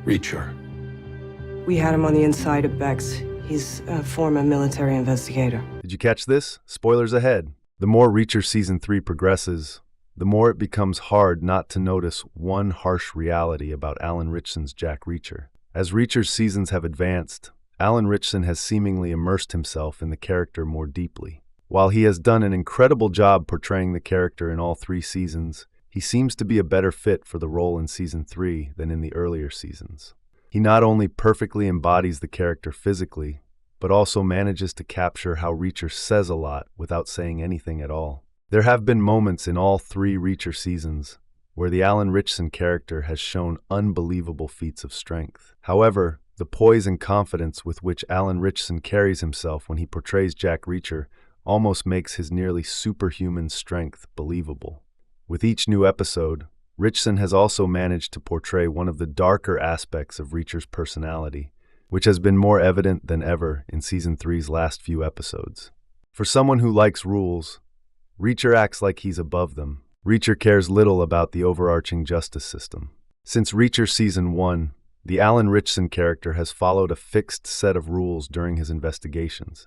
Reacher. We had him on the inside of Beck's. He's a former military investigator. Did you catch this? Spoilers ahead. The more Reacher Season 3 progresses, the more it becomes hard not to notice one harsh reality about Alan Ritchson's Jack Reacher. As Reacher's seasons have advanced, Alan Ritchson has seemingly immersed himself in the character more deeply. While he has done an incredible job portraying the character in all 3 seasons, he seems to be a better fit for the role in Season 3 than in the earlier seasons. He not only perfectly embodies the character physically, but also manages to capture how Reacher says a lot without saying anything at all. There have been moments in all 3 Reacher seasons where the Alan Ritchson character has shown unbelievable feats of strength. However, the poise and confidence with which Alan Ritchson carries himself when he portrays Jack Reacher almost makes his nearly superhuman strength believable. With each new episode, Ritchson has also managed to portray one of the darker aspects of Reacher's personality, which has been more evident than ever in Season 3's last few episodes. For someone who likes rules, Reacher acts like he's above them. Reacher cares little about the overarching justice system. Since Reacher Season 1, the Alan Ritchson character has followed a fixed set of rules during his investigations.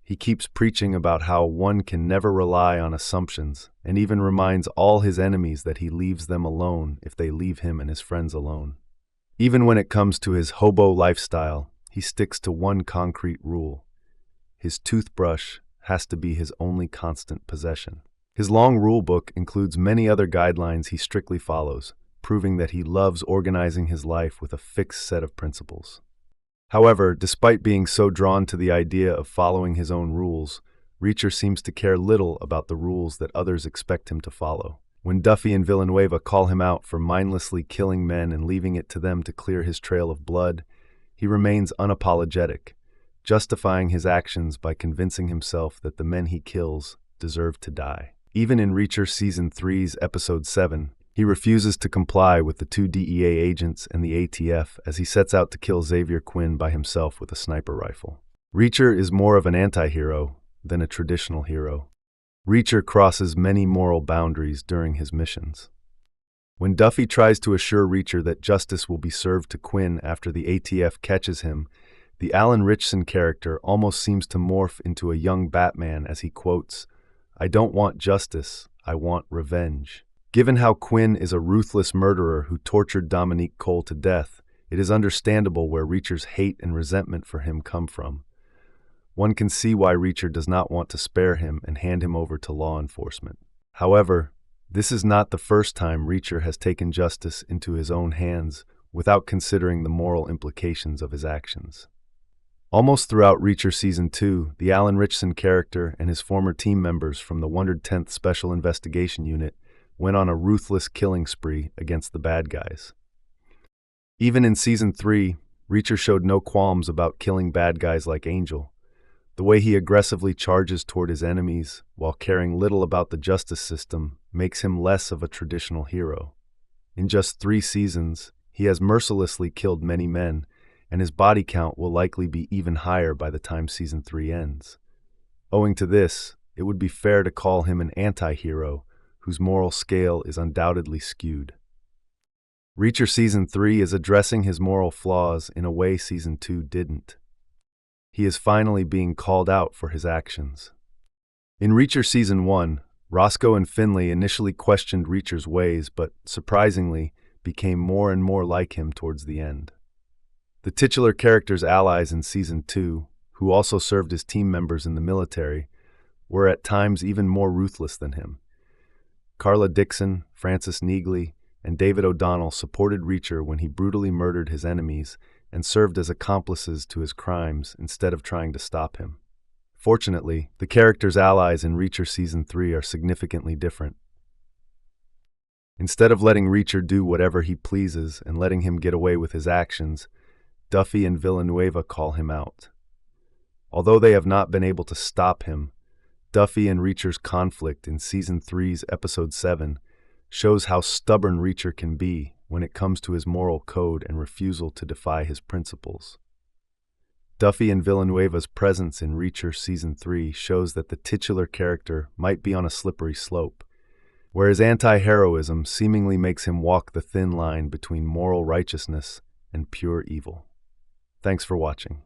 He keeps preaching about how one can never rely on assumptions, and even reminds all his enemies that he leaves them alone if they leave him and his friends alone. Even when it comes to his hobo lifestyle, he sticks to one concrete rule. His toothbrush has to be his only constant possession. His long rule book includes many other guidelines he strictly follows, proving that he loves organizing his life with a fixed set of principles. However, despite being so drawn to the idea of following his own rules, Reacher seems to care little about the rules that others expect him to follow. When Duffy and Villanueva call him out for mindlessly killing men and leaving it to them to clear his trail of blood, he remains unapologetic, justifying his actions by convincing himself that the men he kills deserve to die. Even in Reacher Season 3's Episode 7, he refuses to comply with the 2 DEA agents and the ATF as he sets out to kill Xavier Quinn by himself with a sniper rifle. Reacher is more of an anti-hero than a traditional hero. Reacher crosses many moral boundaries during his missions. When Duffy tries to assure Reacher that justice will be served to Quinn after the ATF catches him, the Alan Ritchson character almost seems to morph into a young Batman as he quotes, "I don't want justice, I want revenge." Given how Quinn is a ruthless murderer who tortured Dominique Cole to death, it is understandable where Reacher's hate and resentment for him come from. One can see why Reacher does not want to spare him and hand him over to law enforcement. However, this is not the first time Reacher has taken justice into his own hands without considering the moral implications of his actions. Almost throughout Reacher Season 2, the Alan Ritchson character and his former team members from the 110th Special Investigation Unit went on a ruthless killing spree against the bad guys. Even in Season 3, Reacher showed no qualms about killing bad guys like Angel. The way he aggressively charges toward his enemies while caring little about the justice system makes him less of a traditional hero. In just 3 seasons, he has mercilessly killed many men, and his body count will likely be even higher by the time Season 3 ends. Owing to this, it would be fair to call him an anti-hero whose moral scale is undoubtedly skewed. Reacher Season 3 is addressing his moral flaws in a way Season 2 didn't. He is finally being called out for his actions. In Reacher Season 1, Roscoe and Finley initially questioned Reacher's ways, but surprisingly became more and more like him towards the end. The titular character's allies in Season 2, who also served as team members in the military, were at times even more ruthless than him. Carla Dixon, Francis Neagley, and David O'Donnell supported Reacher when he brutally murdered his enemies and served as accomplices to his crimes instead of trying to stop him. Fortunately, the character's allies in Reacher Season 3 are significantly different. Instead of letting Reacher do whatever he pleases and letting him get away with his actions, Duffy and Villanueva call him out. Although they have not been able to stop him, Duffy and Reacher's conflict in Season 3's Episode 7 shows how stubborn Reacher can be when it comes to his moral code and refusal to defy his principles. Duffy and Villanueva's presence in Reacher Season 3 shows that the titular character might be on a slippery slope, where his anti-heroism seemingly makes him walk the thin line between moral righteousness and pure evil. Thanks for watching.